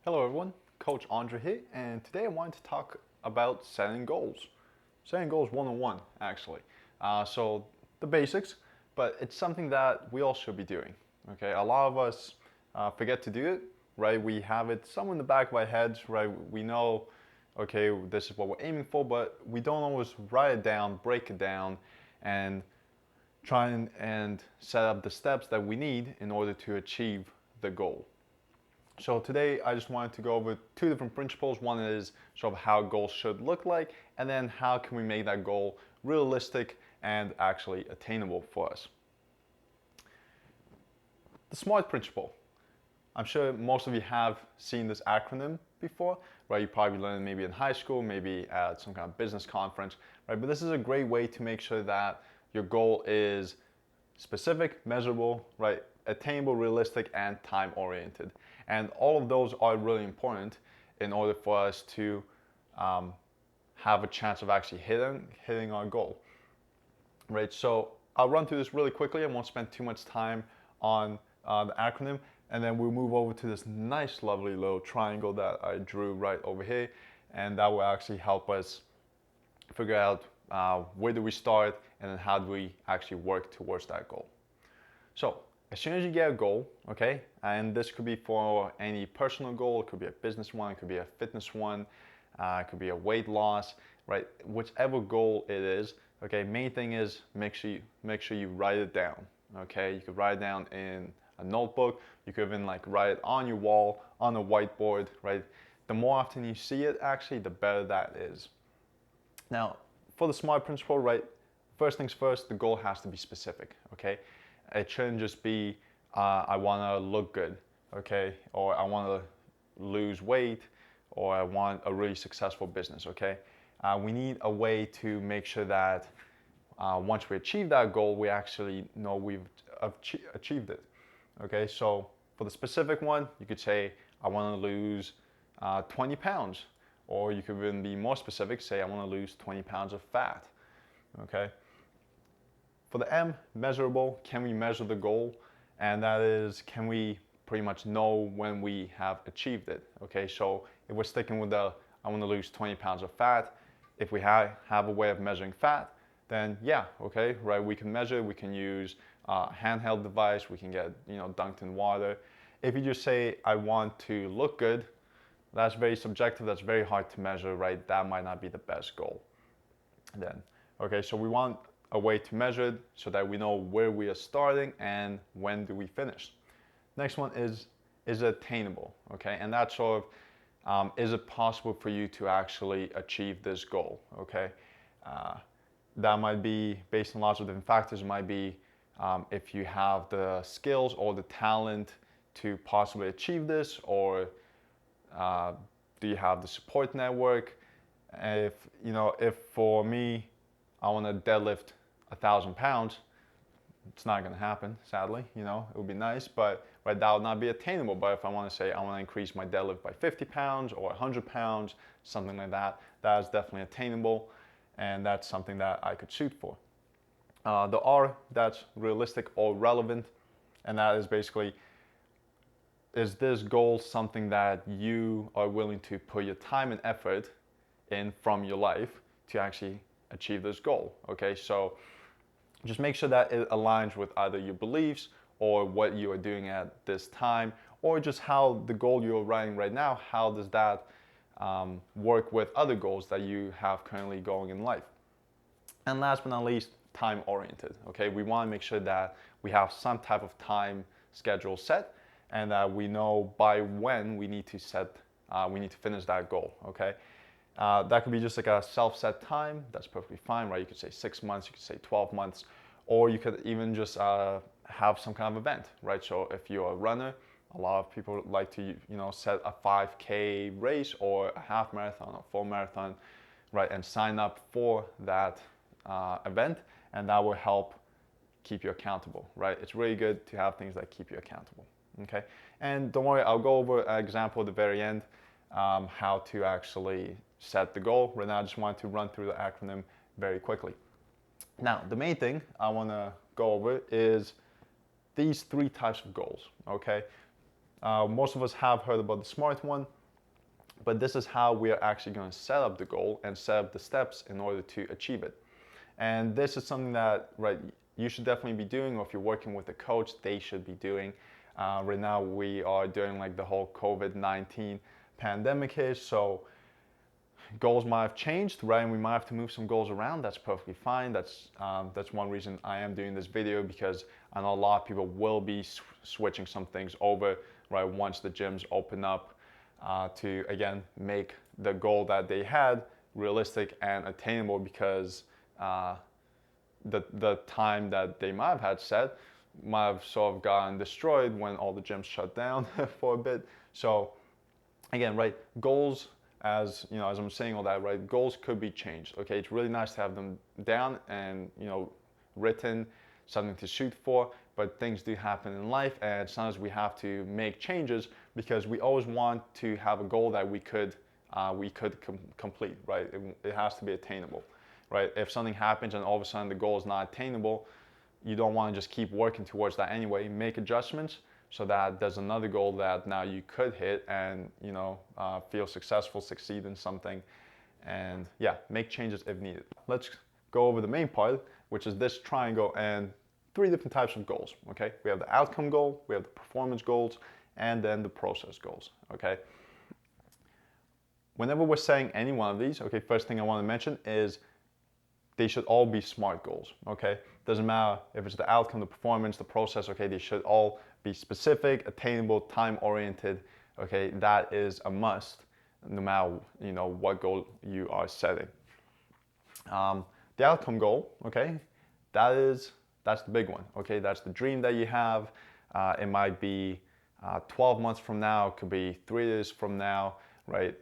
Hello everyone, Coach Andre here, and today I wanted to talk about setting goals. Setting goals 101, actually. So the basics, but it's something that we all should be doing. Okay, a lot of us forget to do it, right? We have it somewhere in the back of our heads, right? We know, okay, this is what we're aiming for, but we don't always write it down, break it down, and try and set up the steps that we need in order to achieve the goal. So today I just wanted to go over two different principles. One is sort of how goals should look like, and then how can we make that goal realistic and actually attainable for us. The SMART principle. I'm sure most of you have seen this acronym before, right? You probably learned it maybe in high school, maybe at some kind of business conference, right? But this is a great way to make sure that your goal is specific, measurable, right? Attainable, realistic, and time oriented. And all of those are really important in order for us to have a chance of actually hitting our goal, right? So I'll run through this really quickly. I won't spend too much time on the acronym, and then we'll move over to this nice, lovely little triangle that I drew right over here, and that will actually help us figure out where do we start and then how do we actually work towards that goal. So as soon as you get a goal, okay, and this could be for any personal goal, it could be a business one, it could be a fitness one, it could be a weight loss, right? Whichever goal it is, okay. Main thing is make sure you write it down, okay. You could write it down in a notebook. You could even like write it on your wall, on a whiteboard, right? The more often you see it, actually, the better that is. Now, for the SMART principle, right? First things first, the goal has to be specific, okay? It shouldn't just be, I want to look good, okay? Or I want to lose weight, or I want a really successful business, okay? We need a way to make sure that once we achieve that goal, we actually know we've achieved it, okay? So for the specific one, you could say, I want to lose 20 pounds. Or you could even be more specific, say, I want to lose 20 pounds of fat, okay? For the M, measurable, can we measure the goal? And that is, can we pretty much know when we have achieved it? Okay, so if we're sticking with the, I want to lose 20 pounds of fat, if we have a way of measuring fat, then yeah, okay, right, we can measure, we can use a handheld device, we can get, dunked in water. If you just say, I want to look good, that's very subjective, that's very hard to measure, right? That might not be the best goal then. Okay, so we want a way to measure it so that we know where we are starting and when do we finish. Next one is it attainable? Okay, and that's sort of, is it possible for you to actually achieve this goal? Okay, that might be based on lots of different factors. It might be if you have the skills or the talent to possibly achieve this, or do you have the support network? If for me, I want to deadlift 1,000 pounds, it's not going to happen, sadly. It would be nice, but right, that would not be attainable. But if I want to say I want to increase my deadlift by 50 pounds or 100 pounds, something like that, that is definitely attainable, and that's something that I could shoot for. The R, that's realistic or relevant, and that is basically, is this goal something that you are willing to put your time and effort in from your life to actually achieve this goal? Okay, so just make sure that it aligns with either your beliefs or what you are doing at this time, or just how the goal you're writing right now, how does that work with other goals that you have currently going in life? And last but not least, time oriented. Okay, we want to make sure that we have some type of time schedule set, and that we know by when we need to finish that goal. Okay, that could be just like a self-set time. That's perfectly fine, right? You could say 6 months, you could say 12 months, or you could even just have some kind of event, right? So if you're a runner, a lot of people like to, set a 5K race or a half marathon or full marathon, right? And sign up for that event, and that will help keep you accountable, right? It's really good to have things that keep you accountable. Okay, and don't worry, I'll go over an example at the very end, how to actually set the goal. Right now, I just wanted to run through the acronym very quickly. Now, the main thing I want to go over is these three types of goals. Okay, Most of us have heard about the SMART one, but this is how we are actually going to set up the goal and set up the steps in order to achieve it. And this is something that, right, you should definitely be doing, or if you're working with a coach, they should be doing. Right now, we are doing like the whole COVID-19 pandemic here, so goals might have changed, right? And we might have to move some goals around. That's perfectly fine. That's one reason I am doing this video, because I know a lot of people will be switching some things over, right? Once the gyms open up, to again make the goal that they had realistic and attainable, because the time that they might have had set might have sort of gotten destroyed when all the gyms shut down for a bit. So again, right, goals, as you know, as I'm saying all that, right, goals could be changed. Okay, it's really nice to have them down and, you know, written, something to shoot for, but things do happen in life, and sometimes we have to make changes, because we always want to have a goal that we could complete, right? It has to be attainable, right? If something happens and all of a sudden the goal is not attainable, you don't want to just keep working towards that anyway. Make adjustments so that there's another goal that now you could hit and, you know, feel successful, succeed in something, and yeah, make changes if needed. Let's go over the main part, which is this triangle and 3 different types of goals. Okay, we have the outcome goal, we have the performance goals, and then the process goals. Okay, whenever we're saying any one of these, okay, first thing I want to mention is they should all be SMART goals. Okay, doesn't matter if it's the outcome, the performance, the process. Okay, they should all be specific, attainable, time oriented. Okay, that is a must, no matter, you know, what goal you are setting. The outcome goal, okay, that's the big one. Okay, that's the dream that you have. It might be 12 months from now, it could be 3 years from now, right?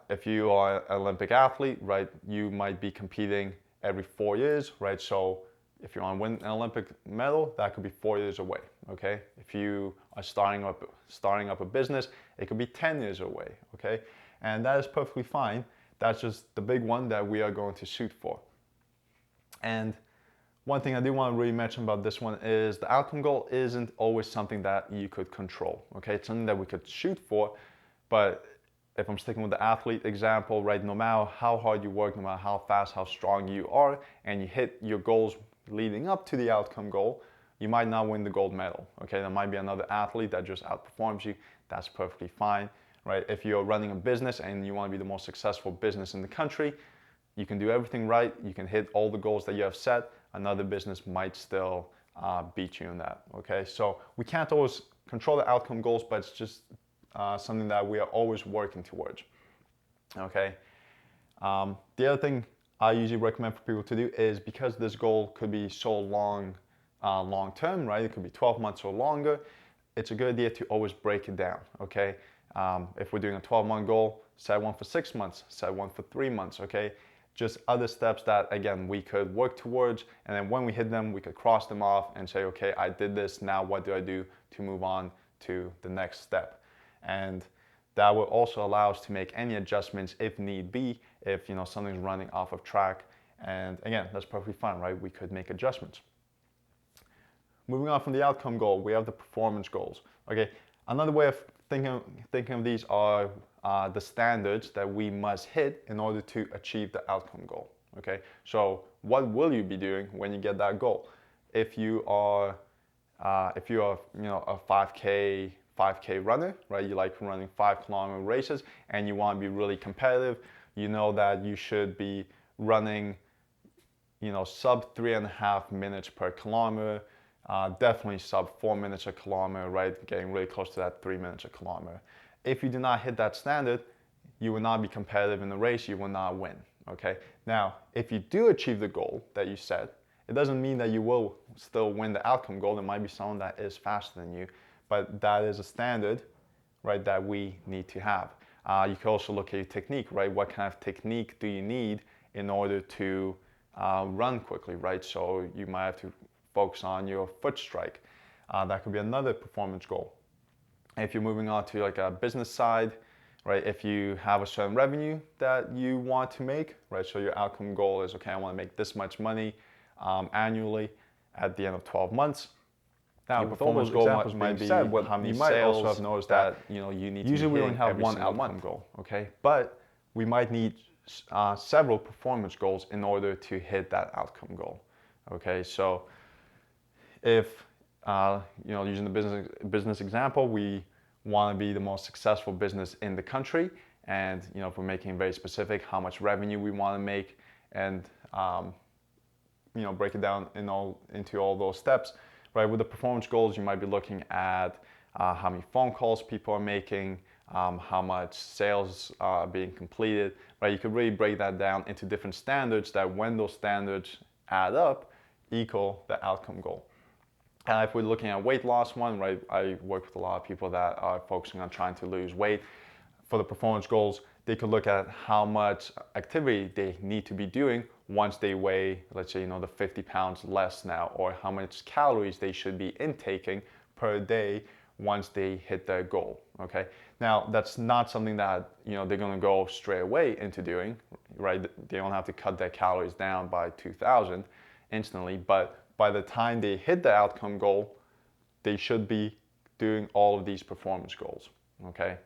If you are an Olympic athlete, right, you might be competing every 4 years, right? So if you want to win an Olympic medal, that could be 4 years away, okay? If you are starting up a business, it could be 10 years away, okay? And that is perfectly fine. That's just the big one that we are going to shoot for. And one thing I do want to really mention about this one is the outcome goal isn't always something that you could control, okay? It's something that we could shoot for, but if I'm sticking with the athlete example, right, no matter how hard you work, no matter how fast, how strong you are, and you hit your goals leading up to the outcome goal, you might not win the gold medal, okay? There might be another athlete that just outperforms you. That's perfectly fine, right? If you're running a business and you want to be the most successful business in the country, you can do everything right, you can hit all the goals that you have set, another business might still beat you in that, okay? So we can't always control the outcome goals, but it's just something that we are always working towards, okay? The other thing I usually recommend for people to do is, because this goal could be so long term, right? It could be 12 months or longer. It's a good idea to always break it down, okay? If we're doing a 12-month goal, set one for 6 months, set one for 3 months, okay? Just other steps that, again, we could work towards, and then when we hit them, we could cross them off and say, okay, I did this, now what do I do to move on to the next step? And that will also allow us to make any adjustments if need be, if, you know, something's running off of track. And again, that's perfectly fine, right? We could make adjustments. Moving on from the outcome goal, we have the performance goals. Okay, another way of thinking of these are the standards that we must hit in order to achieve the outcome goal. Okay, so what will you be doing when you get that goal? If you are, you know, a 5K runner, right? You like running 5-kilometer races and you want to be really competitive. You know that you should be running, you know, sub 3.5 minutes per kilometer, definitely sub 4 minutes a kilometer, right? Getting really close to that 3 minutes a kilometer. If you do not hit that standard, you will not be competitive in the race, you will not win, okay? Now, if you do achieve the goal that you set, it doesn't mean that you will still win the outcome goal. There might be someone that is faster than you, but that is a standard, right, that we need to have. You can also look at your technique, right? What kind of technique do you need in order to run quickly, right? So you might have to focus on your foot strike. That could be another performance goal. If you're moving on to like a business side, right? If you have a certain revenue that you want to make, right? So your outcome goal is, okay, I want to make this much money annually at the end of 12 months. Now, Your with all those performance goal examples might being be said, how many you might also sales have noticed that that you need usually to we hit only have every one single outcome month. goal, okay? But we might need several performance goals in order to hit that outcome goal, okay? So if using the business example, we want to be the most successful business in the country, and if we're making very specific how much revenue we want to make, and break it down into all those steps, right? With the performance goals, you might be looking at how many phone calls people are making, how much sales are being completed, right? You could really break that down into different standards that when those standards add up, equal the outcome goal. If we're looking at weight loss one, right, I work with a lot of people that are focusing on trying to lose weight. For the performance goals, they could look at how much activity they need to be doing once they weigh, let's say, the 50 pounds less now, or how much calories they should be intaking per day once they hit their goal, okay? Now, that's not something that, they're gonna go straight away into doing, right? They don't have to cut their calories down by 2,000 instantly, but by the time they hit the outcome goal, they should be doing all of these performance goals, okay?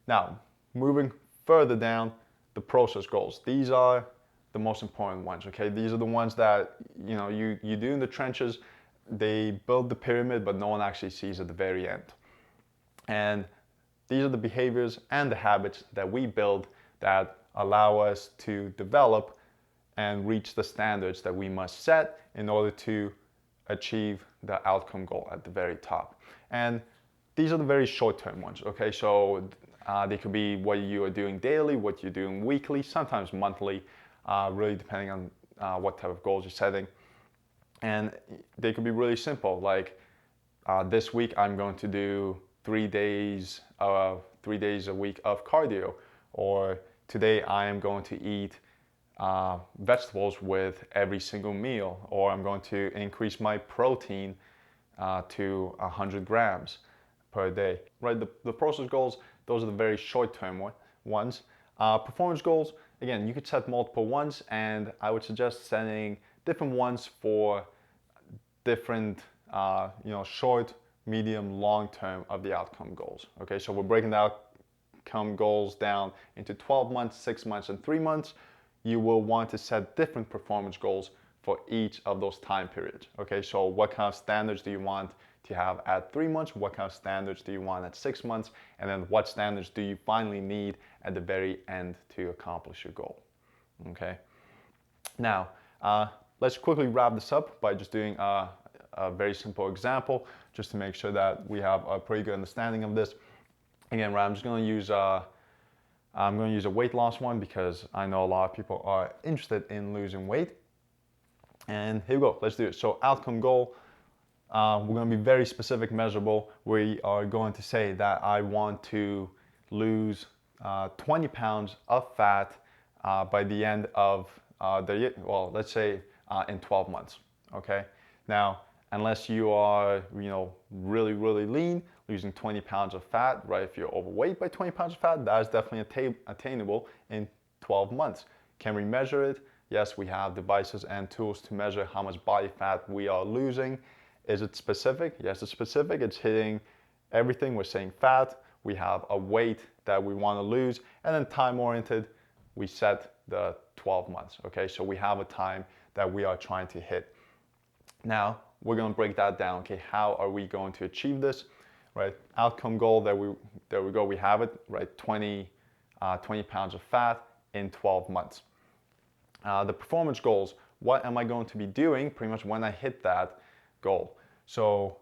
Now, moving further down, the process goals. These are the most important ones, okay? These are the ones that, you do in the trenches. They build the pyramid, but no one actually sees at the very end. And these are the behaviors and the habits that we build that allow us to develop and reach the standards that we must set in order to achieve the outcome goal at the very top. And these are the very short-term ones, okay? So they could be what you are doing daily, what you're doing weekly, sometimes monthly, really depending on what type of goals you're setting. And they could be really simple, like this week I'm going to do 3 days a week of cardio, or today I am going to eat vegetables with every single meal, or I'm going to increase my protein to 100 grams per day, right? The process goals, those are the very short-term ones. Performance goals, again, you could set multiple ones, and I would suggest setting different ones for different, short, medium, long-term of the outcome goals. Okay, so we're breaking the outcome goals down into 12 months, 6 months, and 3 months. You will want to set different performance goals for each of those time periods. Okay, so what kind of standards do you want to have at 3 months? What kind of standards do you want at 6 months? And then what standards do you finally need at the very end to accomplish your goal? Okay, now let's quickly wrap this up by just doing a very simple example, just to make sure that we have a pretty good understanding of this. Again, I'm just going to use a weight loss one because I know a lot of people are interested in losing weight. And here we go, let's do it. So outcome goal, we're going to be very specific, measurable. We are going to say that I want to lose 20 pounds of fat by the end of the year, well, let's say in 12 months, okay? Now, unless you are, really, really lean, losing 20 pounds of fat, right? If you're overweight by 20 pounds of fat, that is definitely attainable in 12 months. Can we measure it? Yes, we have devices and tools to measure how much body fat we are losing. Is it specific? Yes, it's specific. It's hitting everything. We're saying fat. We have a weight that we want to lose, and then time-oriented, we set the 12 months, okay? So we have a time that we are trying to hit. Now, we're going to break that down, okay? How are we going to achieve this, right? Outcome goal, there we go, we have it, right? 20 pounds of fat in 12 months. The performance goals, what am I going to be doing pretty much when I hit that goal? So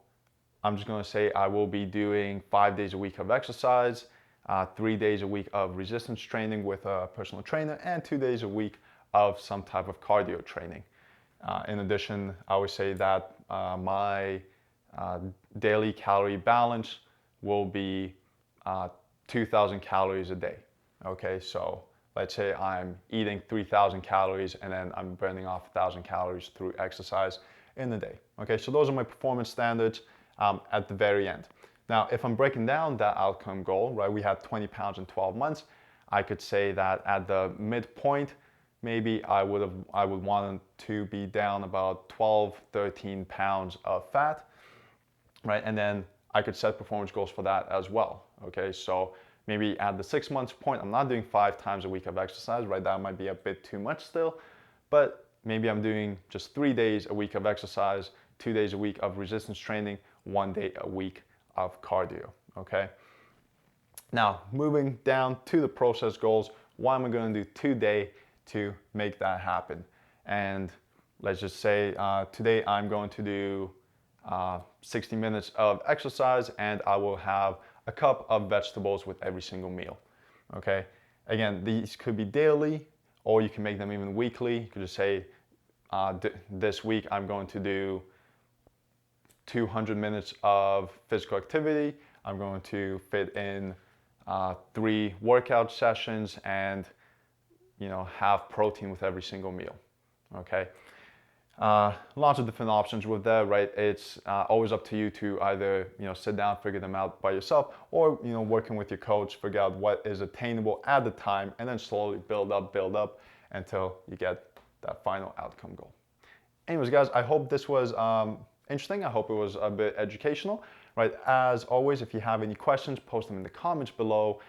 I'm just going to say I will be doing 5 days a week of exercise, 3 days a week of resistance training with a personal trainer, and 2 days a week of some type of cardio training. In addition, I would say that my daily calorie balance will be 2,000 calories a day. Okay, so let's say I'm eating 3,000 calories and then I'm burning off 1,000 calories through exercise in the day. Okay, so those are my performance standards at the very end. Now, if I'm breaking down that outcome goal, right, we had 20 pounds in 12 months, I could say that at the midpoint, maybe I would want to be down about 12, 13 pounds of fat. right? And then I could set performance goals for that as well, okay? So maybe at the 6 months point, I'm not doing 5 times a week of exercise, right? That might be a bit too much still, but maybe I'm doing just 3 days a week of exercise, 2 days a week of resistance training, 1 day a week of cardio, okay? Now, moving down to the process goals, what am I going to do today to make that happen? And let's just say today I'm going to do 60 minutes of exercise, and I will have a cup of vegetables with every single meal, okay? Again, these could be daily, or you can make them even weekly. You could just say, this week I'm going to do 200 minutes of physical activity. I'm going to fit in 3 workout sessions and have protein with every single meal, okay? Lots of different options with that, right? It's always up to you to either sit down, figure them out by yourself, or working with your coach, figure out what is attainable at the time, and then slowly build up until you get that final outcome goal. Anyways, guys, I hope this was interesting. I hope it was a bit educational, right? As always, if you have any questions, post them in the comments below.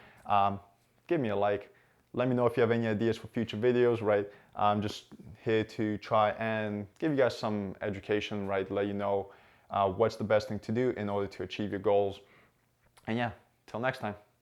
Give me a like. Let me know if you have any ideas for future videos, right? I'm just here to try and give you guys some education, right? Let you know what's the best thing to do in order to achieve your goals. And yeah, till next time.